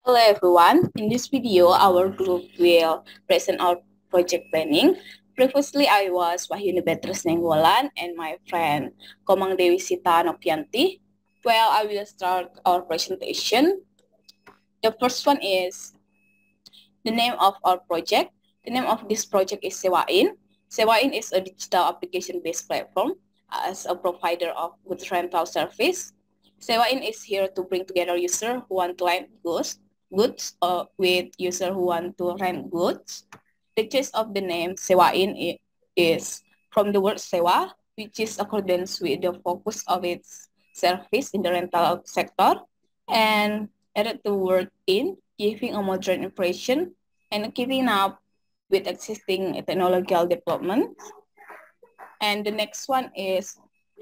Hello everyone, in this video our group will present our project planning. Previously I was Wahyuni Beatrice Nenggolan and my friend Komang Dewi Sita Nopianti. Well, I will start our presentation. The first one is the name of our project. The name of this project is Sewain. Sewain is a digital application-based platform as a provider of goods rental service. Sewain is here to bring together users who want to rent goods with users who want to rent goods. The choice of the name Sewain is from the word sewa, which is accordance with the focus of its service in the rental sector, and added the word in, giving a modern impression and keeping up with existing technological development. And the next one is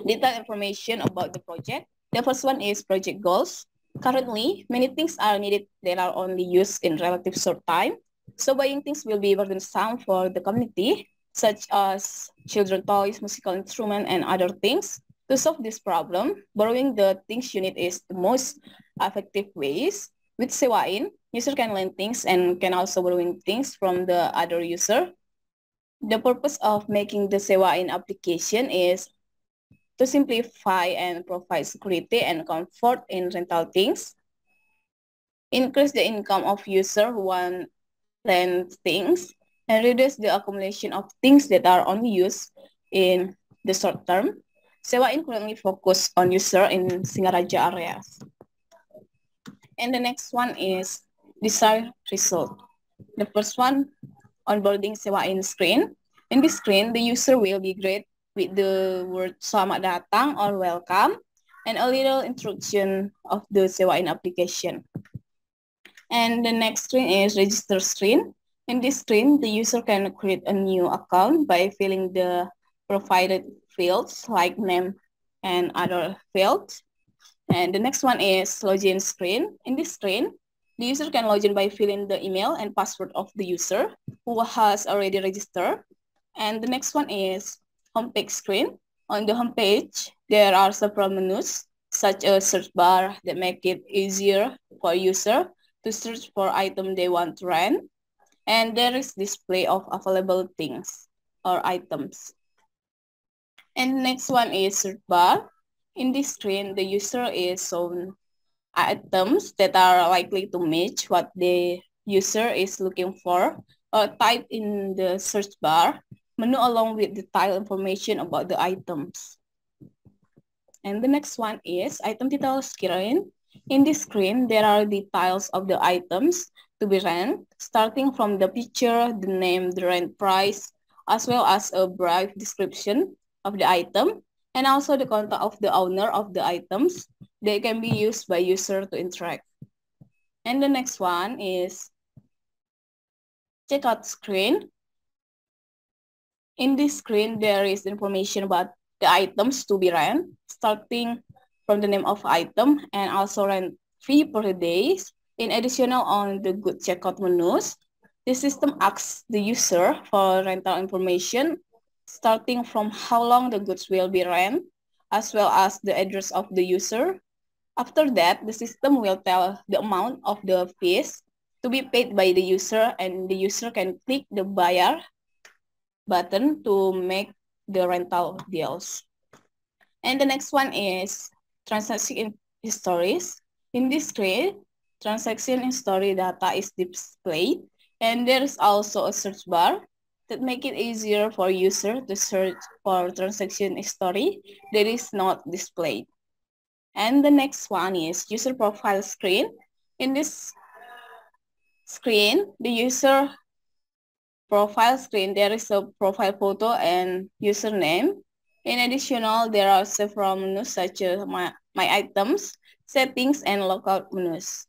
detailed information about the project. The first one is project goals. Currently, many things are needed that are only used in relative short time. So buying things will be burdensome for the community, such as children toys, musical instrument, and other things. To solve this problem, borrowing the things you need is the most effective ways. With Sewain, user can learn things and can also borrowing things from the other user. The purpose of making the Sewain application is to simplify and provide security and comfort in rental things, increase the income of user who want rent things, and reduce the accumulation of things that are only used in the short term. Sewain currently focus on user in Singaraja areas. And the next one is desired result. The first one, onboarding Sewain screen. In this screen, the user will be greeted with the word selamat datang or welcome and a little introduction of the Sewain application. And the next screen is register screen. In this screen, the user can create a new account by filling the provided fields like name and other fields. And the next one is login screen. In this screen, the user can log in by filling the email and password of the user who has already registered. And the next one is homepage screen. On the homepage, there are several menus, such as search bar that make it easier for user to search for item they want to rent. And there is display of available things or items. And the next one is search bar. In this screen, the user is shown items that are likely to match what the user is looking for or type in the search bar menu along with detailed information about the items. And the next one is item detail screen. In this screen, there are details of the items to be rent, starting from the picture, the name, the rent price, as well as a brief description of the item, and also the contact of the owner of the items. They can be used by user to interact. And the next one is checkout screen. In this screen, there is information about the items to be rent, starting from the name of item and also rent fee per day. In additional on the good checkout menus, the system asks the user for rental information, starting from how long the goods will be rent, as well as the address of the user. After that, the system will tell the amount of the fees to be paid by the user, and the user can click the buyer button to make the rental deals. And the next one is transaction histories. In this screen, transaction history data is displayed, and there is also a search bar that make it easier for user to search for transaction history that is not displayed. And the next one is user profile screen. In this screen, the user profile screen, there is a profile photo and username. In additional, there are several menus such as my items, settings, and local menus.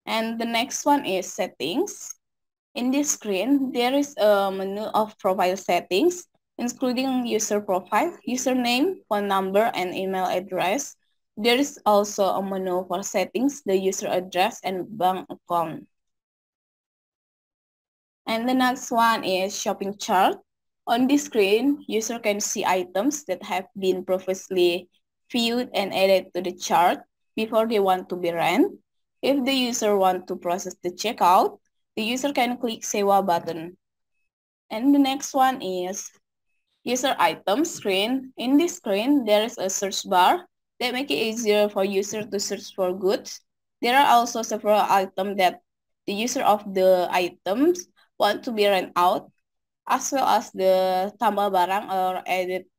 And the next one is settings. In this screen, there is a menu of profile settings, including user profile, username, phone number, and email address. There is also a menu for settings, the user address, and bank account. And the next one is shopping chart. On this screen, user can see items that have been previously viewed and added to the chart before they want to be rent. If the user want to process the checkout, the user can click Sewa button. And the next one is user item screen. In this screen, there is a search bar that make it easier for user to search for goods. There are also several items that the user of the items want to be rent out, as well as the tambah barang or edit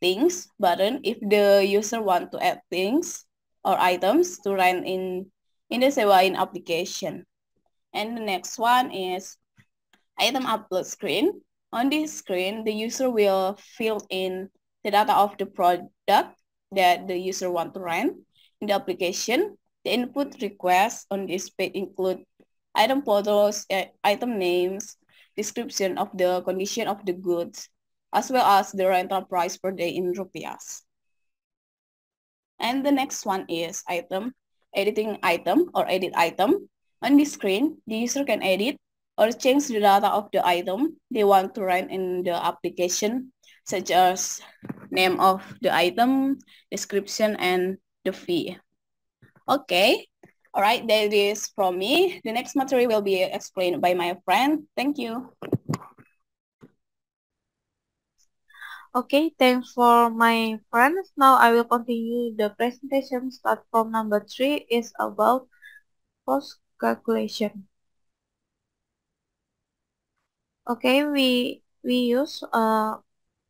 things button if the user want to add things or items to run in the Sewain application. And the next one is item upload screen. On this screen, the user will fill in the data of the product that the user want to run in the application. The input requests on this page include item photos, item names, description of the condition of the goods, as well as the rental price per day in rupiahs. And the next one is editing item or edit item. On this screen, the user can edit or change the data of the item they want to run in the application, such as name of the item, description, and the fee. Okay, all right, that is from me. The next material will be explained by my friend. Thank you. Okay, thanks for my friends. Now I will continue the presentation. Start from number 3 is about cost calculation. Okay, we use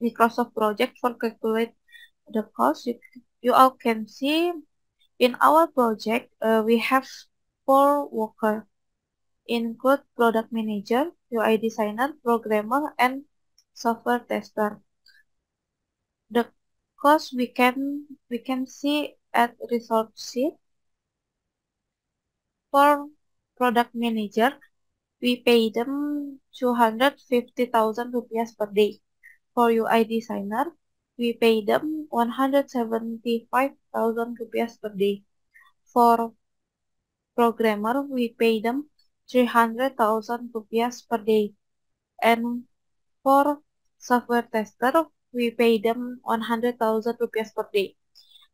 Microsoft Project for calculate the cost. You all can see in our project we have 4 workers, include product manager, UI designer, programmer, and software tester. The cost we can see at result sheet. For product manager, we pay them 250,000 rupiah per day. For UI designer, we pay them 175,000 rupiah per day. For programmer, we pay them 300,000 rupiah per day. And for software tester, we pay them 100,000 rupiah per day.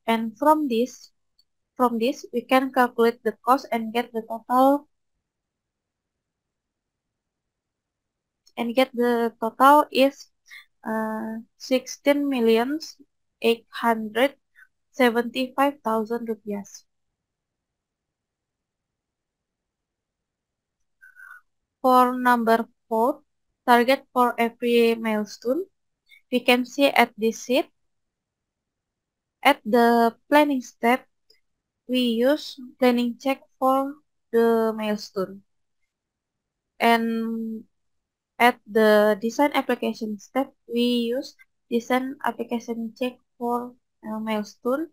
And from this, we can calculate the cost and get the total is 16,875,000 rupiah. For number 4, target for every milestone, we can see at this sheet. At the planning step, we use planning check for the milestone. And at the design application step, we use design application check for milestone,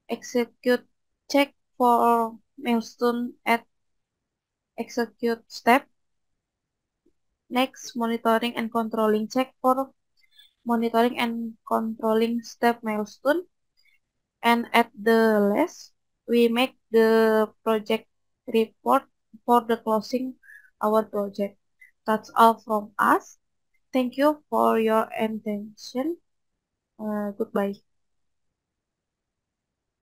execute check for milestone at execute step. Next, monitoring and controlling check for monitoring and controlling step milestone. And at the last, we make the project report for the closing our project. That's all from us. Thank you for your attention. Goodbye.